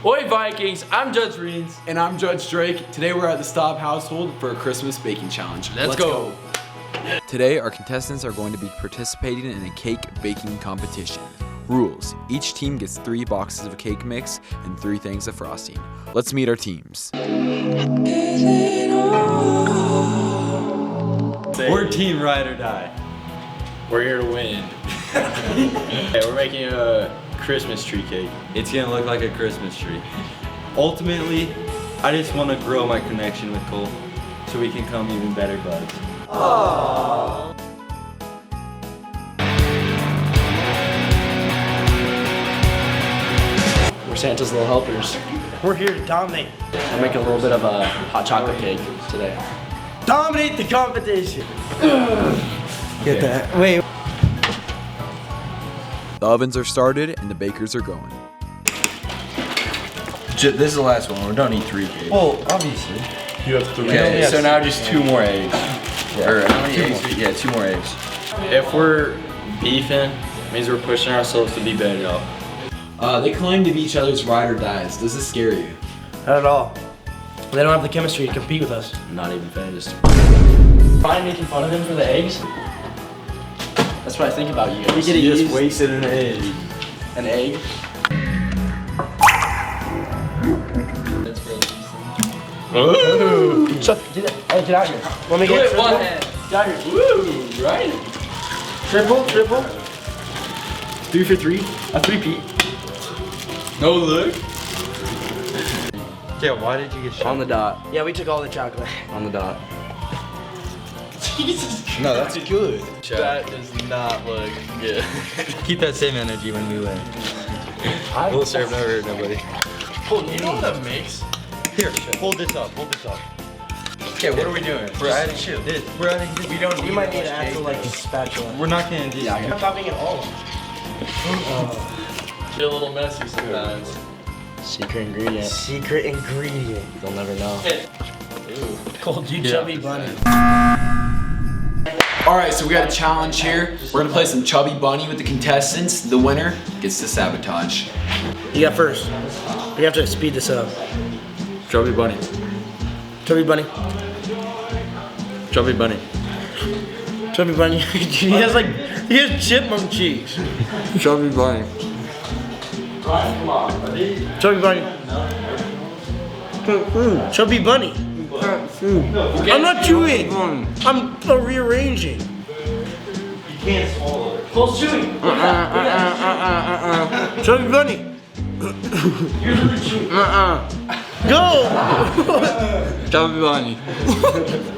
Oi Vikings, I'm Judge Reens. And I'm Judge Drake. Today we're at the Staub household for a Christmas baking challenge. Let's go. Today our contestants are going to be participating in a cake baking competition. Rules: each team gets 3 boxes of cake mix and 3 things of frosting. Let's meet our teams. We're team ride or die. We're here to win. Okay, we're making a Christmas tree cake. It's gonna look like a Christmas tree. Ultimately, I just want to grow my connection with Cole so we can become even better buds. Aww. We're Santa's little helpers. We're here to dominate. We're making a little bit of a hot chocolate cake today. Dominate the competition. Get that. Wait. The ovens are started and the bakers are going. This is the last one. We don't need 3 cakes. Well, obviously. You have 3. Okay, so now just 2 more eggs. Yeah. Or how many eggs? Yeah, 2 more eggs. If we're beefing, it means we're pushing ourselves to be better. They claim to be each other's ride or dies. Does this scare you? Not at all. They don't have the chemistry to compete with us. Not even phased. Fine making fun of him for the eggs? That's what I think about you guys. You just wasted an egg. An egg? Ooh. So, get out here. Let me Do get it triple. one hand. Get out here. Woo, right? Triple. 3 for 3? A 3-peat. No look. Yeah, why did you get shot? On the dot. Yeah, we took all the chocolate. On the dot. No, that's good. That does not look good. Keep that same energy when we win. We'll serve never hurt nobody. You know what that makes? Here, hold this up. Okay, what are we doing? We're adding this. We're adding this. We don't We might need an actual like spatula. We're not gonna do that. I'm topping it all. Get a little messy sometimes. Secret ingredient. Secret ingredient. You'll never know. Ooh. Cold, you chubby bunny. Alright, so we got a challenge here. We're gonna play some Chubby Bunny with the contestants. The winner gets to sabotage. You got first. We have to speed this up. Chubby bunny. Chubby bunny. Chubby bunny. Chubby bunny. he has chipmunk cheeks. Chubby bunny. Chubby bunny. Chubby bunny. I'm not chewing. I'm rearranging. You can't swallow it. Close chewing. Chubby bunny. You're really chewing. Go. Chubby bunny.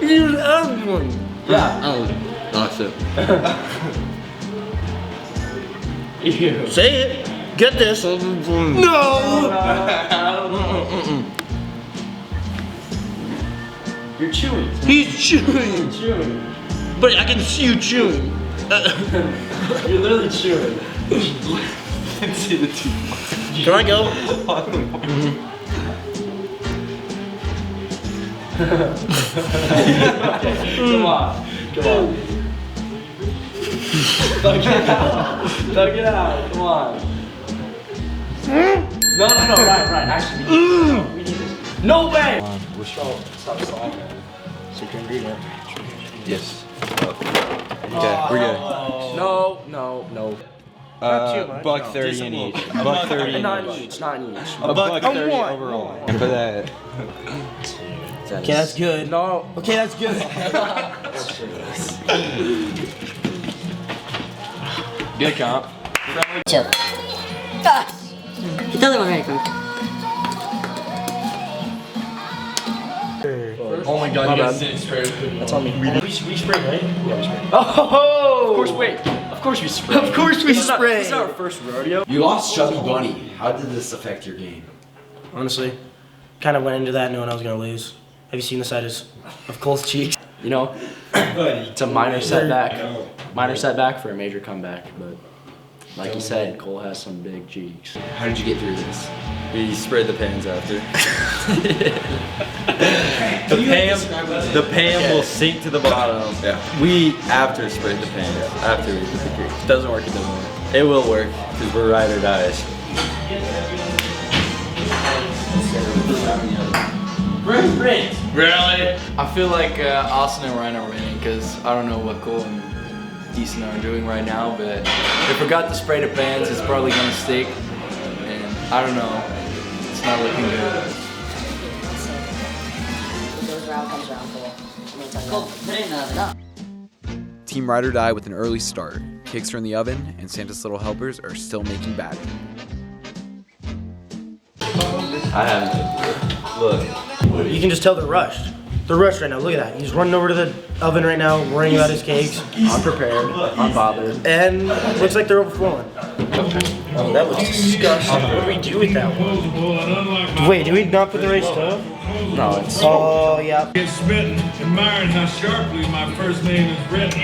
Use everyone. Yeah. Oh, that's it. Ew. Say it. Get this. No. You're chewing. He's chewing. Chewing. But I can see you chewing. You're literally chewing. See the teeth. Can I go? Come on. Thug it out. Come on. No. Right. Actually, we need this. No way. Stop stalling. Secret ingredient. Yes. Okay, we're good. No. Not too much, Buck no. 30 Just a in little each. A buck 30 in Not each. in each, not in each. A buck 30 one. overall. And for that. Okay, that's good. No. Okay, that's good. Good comp. Chill. Get the other one right, Frank. Oh my god, My you guys bad. didn't spray. That's on me. We spray, right? Yeah, we spray. Oh! Of course we spray. Of course we spray. This is our first rodeo. You lost Chubby Bunny. How did this affect your game? Honestly, kind of went into that knowing I was gonna lose. Have you seen the size of Cole's cheeks? You know, it's a minor setback. Minor setback for a major comeback, but like you said, Cole has some big cheeks. How did you get through this? We sprayed the pans after. the pan will sink to the bottom. Yeah. We after sprayed the pan. After we did the cake. Doesn't work, it doesn't work. It will work, because we're ride or dies. Really? I feel like Austin and Ryan are winning because I don't know what Cole and Easton are doing right now, but they forgot to spray the pants. It's probably gonna stick, and I don't know. It's not looking good. Goes around, comes around, Cole. Put it in the oven. Team Ride or Die with an early start. Cakes are in the oven, and Santa's little helpers are still making batter. I haven't. Look. You can just tell they're rushed. They're rushed right now. Look at that. He's running over to the oven right now, worrying about his cakes. Unprepared, unbothered. And looks like they're overflowing. Oh, that looks disgusting. What do we do with that one? Wait, do we not put the right stuff? No, it's Oh, yeah. Get smitten, admiring how sharply my first name is written.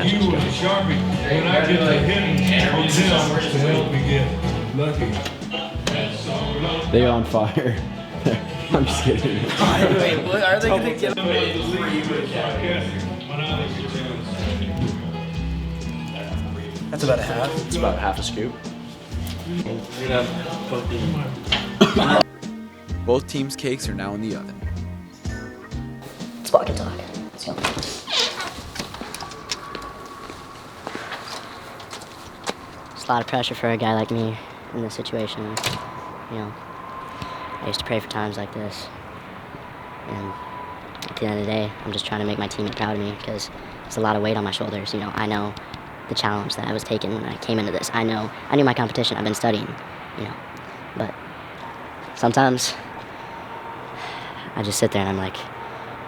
You with a Sharpie. When I get to hitting on him, to help me get lucky. They on fire. I'm just kidding. Wait, what are they gonna get? That's about a half. it's about half a scoop. Both teams' cakes are now in the oven. It's walk and talk. Let's go. It's a lot of pressure for a guy like me in this situation. You know, I used to pray for times like this. And at the end of the day, I'm just trying to make my teammate proud of me because it's a lot of weight on my shoulders. You know, I know the challenge that I was taking when I came into this. I knew my competition. I've been studying, you know. But sometimes I just sit there and I'm like,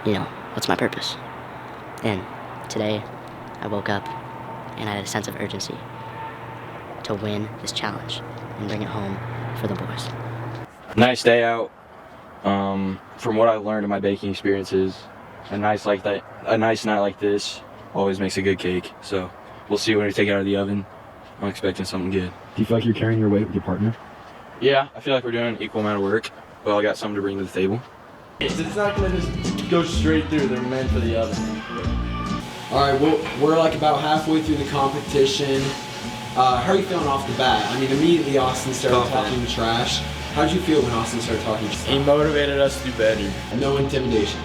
you know, what's my purpose? And today I woke up and I had a sense of urgency to win this challenge and bring it home for the boys. Nice day out. From what I've learned in my baking experiences, a nice night like this always makes a good cake. So we'll see when we take it out of the oven. I'm expecting something good. Do you feel like you're carrying your weight with your partner? Yeah, I feel like we're doing an equal amount of work, but I got something to bring to the table. It's not gonna just go straight through. They're meant for the oven. All right, well, we're like about halfway through the competition. How are you feeling off the bat? I mean, immediately Austin started talking trash. How did you feel when Austin started talking trash? He motivated us to do better. No intimidation.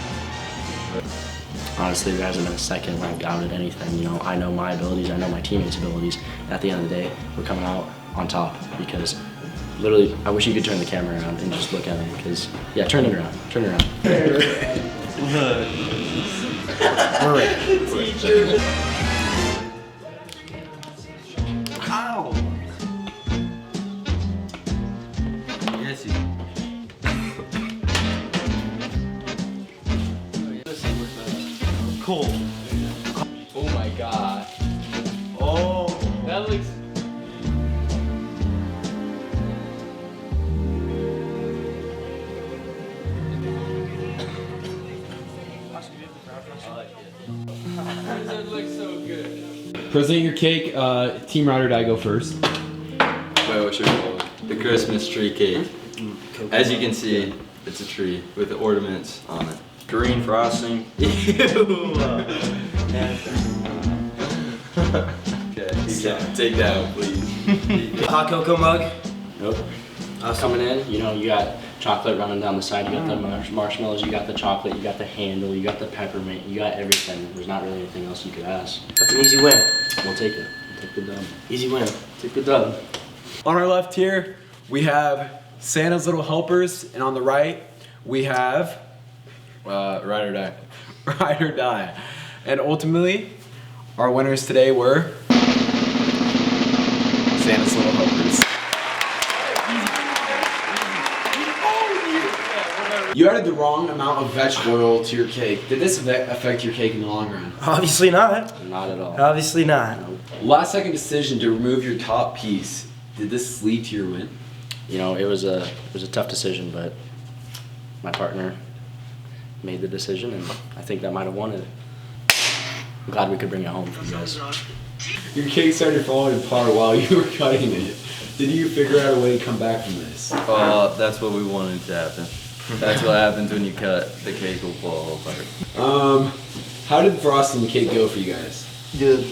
Honestly, there hasn't been a second where I've doubted anything. You know, I know my abilities, I know my teammates' abilities. At the end of the day, we're coming out on top because literally, I wish you could turn the camera around and just look at them because, yeah, turn it around, turn it around. We're ready. Ow! Yes, you. Cool. Oh my god. Oh. That looks... That looks so good. Present your cake. Team Ride or Die go first. Wait, what should we call it? The Christmas tree cake. As you can see, it's a tree with the ornaments on it. Green frosting. Ew. Okay, take that out, please. Hot cocoa mug. Nope. Coming in, you know, you got chocolate running down the side, you got the marshmallows, you got the chocolate, you got the handle, you got the peppermint, you got everything. There's not really anything else you could ask. That's an easy win. We'll take it. We'll take the dub. Easy win. Take the dub. On our left here, we have Santa's little helpers, and on the right, we have Ride or die. Ride or Die. And ultimately, our winners today were Santa's little helpers. You added the wrong amount of vegetable oil to your cake. Did this affect your cake in the long run? Obviously not. Not at all. Obviously not. Last second decision to remove your top piece. Did this lead to your win? You know, it was a tough decision, but my partner made the decision, and I think that might have won it. I'm glad we could bring it home for you guys. Your cake started falling apart while you were cutting it. Did you figure out a way to come back from this? That's what we wanted to happen. That's what happens when you cut. The cake will fall apart. How did the frosting the cake go for you guys? Good.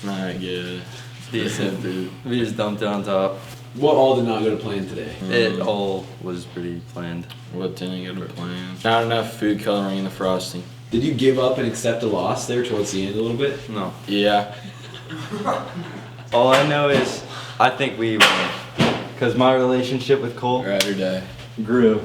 Not good. Decent, dude. We just dumped it on top. What all did not go to plan today? It all was pretty planned. What didn't get a plan? Not enough food coloring in the frosting. Did you give up and accept a loss there towards the end a little bit? No. Yeah. All I know is I think we won. Because my relationship with Cole Ride or die. grew.